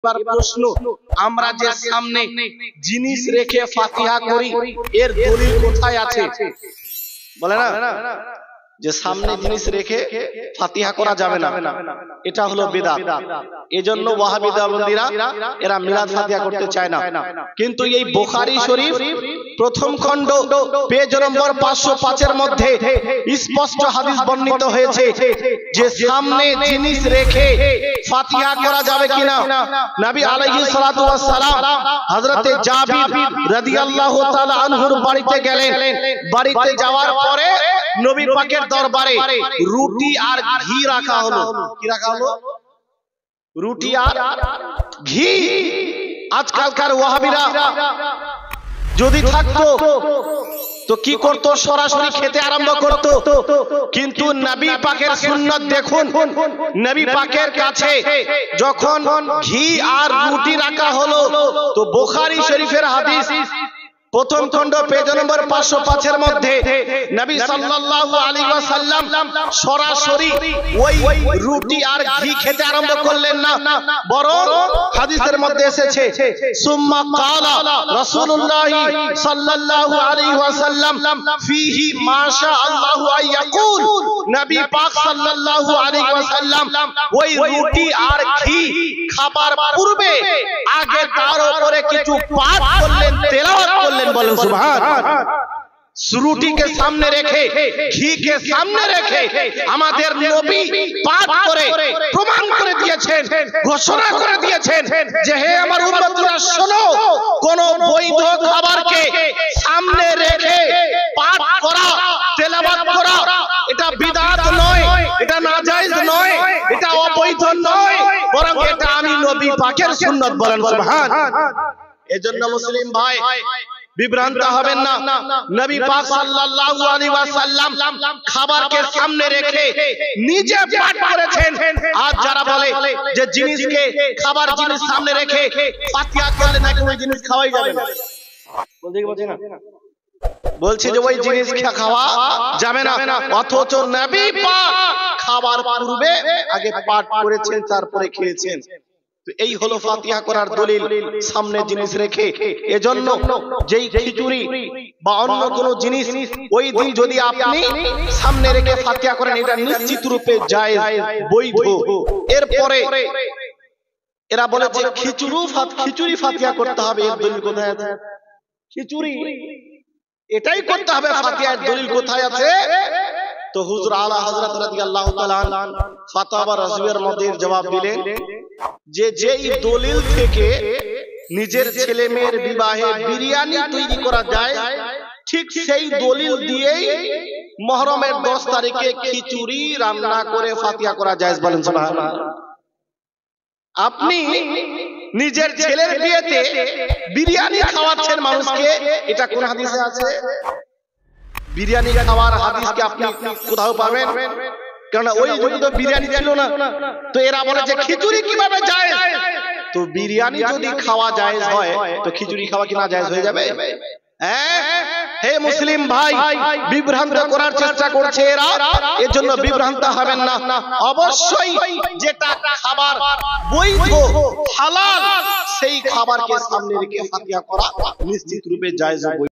এবার প্রশ্ন, আমরা যে সামনে জিনিস রেখে ফাতিহা করি এর দলিল কোথায় আছে? বলে না যে সামনে জিনিস রেখে ফাতিহা করা যাবে না, এটা হলো বিদআত। এজন্য ওয়াহাবি দেওবন্দিরা এরা মিলাদ ফাতিহা করতে চায় না। কিন্তু এই বুখারী শরীফ প্রথম খণ্ড পেজ নম্বর 505 এর মধ্যে স্পষ্ট হাদিস বর্ণিত হয়েছে যে সামনে জিনিস রেখে ফাতিহা করা যাবে কিনা। নবী আলাইহিস সালাতু ওয়াস সালাম হযরতে জাবির রাদিয়াল্লাহু তাআলা আনহুর বাড়িতে গেলেন। বাড়িতে যাওয়ার পরে নবী পাকের দরবারে রুটি আর ঘি রাখা হলো। কি রাখা হলো? রুটি আর ঘি। আজকালকার ওয়াহাবিরা যদি থাকতো তো কি করত? সরাসরি খেতে আরম্ভ করত। কিন্তু নবী পাকের সুন্নাত দেখুন, নবী পাকের কাছে যখন ঘি আর রুটি রাখা হলো তো বুখারী শরীফের হাদিস প্রথম খণ্ড পেজ নম্বর 505 এর মধ্যে নবী সাল্লাল্লাহু আলাইহি ওয়াসাল্লাম সরাসরি ওই রুটি আর ঘি খেতে আরম্ভ করলেন না, বরং হাদিসের মধ্যে এসেছে সুম্মা ক্বালা রাসূলুল্লাহ সাল্লাল্লাহু আলাইহি ওয়াসাল্লাম ফিহি মাশা আল্লাহু আইয়াকুল। নবী পাক সাল্লাল্লাহু আলাইহি ওয়াসাল্লাম ওই রুটি আর ঘি খাবার পূর্বে আগে তার উপরে কিছু পাঠ করলেন, তেলাওয়াত করলেন। বলেন সুবহান। রুটি के सामने रेखे घी के सामने रेखे আমাদের নবী পাঠ করে প্রমাণ করে দিয়েছেন, ঘোষণা করে দিয়েছেন যে হে আমার উম্মতরা শোনো, কোন বৈধ খাবারকে সামনে রেখে পাঠ করা, তেলাওয়াত করা এটা বিদআত নয়, এটা নাজায়েজ নয়, এটা অবৈধ নয়, বরং এটা আমি নবী পাকের সুন্নাত। বলেন সুবহান। এজন্য মুসলিম ভাই বিভ্রান্ত হবেন না। নবী পাক সাল্লাল্লাহু আলাইহি ওয়াসাল্লাম খাবারকে সামনে রেখে নিজে পাঠ করেছেন। আর যারা বলে যে জিনিসকে খাবার জিনিস সামনে রেখে ফাতিহা করলে নাকি ওই জিনিস খাওয়াই যাবে না, বলছে না, বলছে যে ওই জিনিস খাওয়া যাবে না, অথচ নবী পাক খাবার পূর্বে আগে পাঠ করেছেন, তারপরে খেয়েছেন। এই হলো ফাতিহা করার দলিল, সামনে জিনিস রেখে। এজন্য যেই খিচুড়ি বা অন্য কোন জিনিস ওই দিন যদি আপনি সামনে রেখে ফাতিহা করেন এটা নিশ্চিত রূপে জায়েজ, বৈধ। এরপরে এরা বলে যে খিচুড়ি ফাতিহা করতে হবে, এর দলিল কোথায় আছে? খিচুড়ি এটাই করতে হবে, ফাতিহার দলিল কোথায় আছে? তো হুজুর আলা হযরত রাদিয়াল্লাহু তাআলা ফাতোয়া রাজুয়ের মধ্যে জবাব দিলেন যে যেই দলিল থেকে নিজের ছেলে মেয়ের বিবাহে বিরিয়ানি তৈরি করা যায়, ঠিক সেই দলিল দিয়েই মুহররমের 10 তারিখে খিচুড়ি রান্না করে ফাতিহা করা যায়। বলেন সুবহানাল্লাহ। আপনি নিজের ছেলের বিয়েতে বিরিয়ানি খাওয়াচ্ছেন মানুষকে, এটা কোন হাদিসে আছে? বিরিয়ানি খাওয়ার হাদিস কি আপনি কোথাও পাবেন? কারণ ওই যুগে তো বিরিয়ানি ছিল না। তো এরা বলে যে খিচুড়ি কিভাবে জায়েজ? তো বিরিয়ানি যদি খাওয়া জায়েজ হয় তো খিচুড়ি খাওয়া কি না জায়েজ হয়ে যাবে? হে মুসলিম ভাই, বিভ্রান্ত করার চেষ্টা করছে এরা, এর জন্য বিভ্রান্ত হবেন না। অবশ্যই যেটা খাবার বৈধ হালাল সেই খাবারকে সামনে রেখে ফাতিহা করা নিশ্চিত রূপে জায়েজ।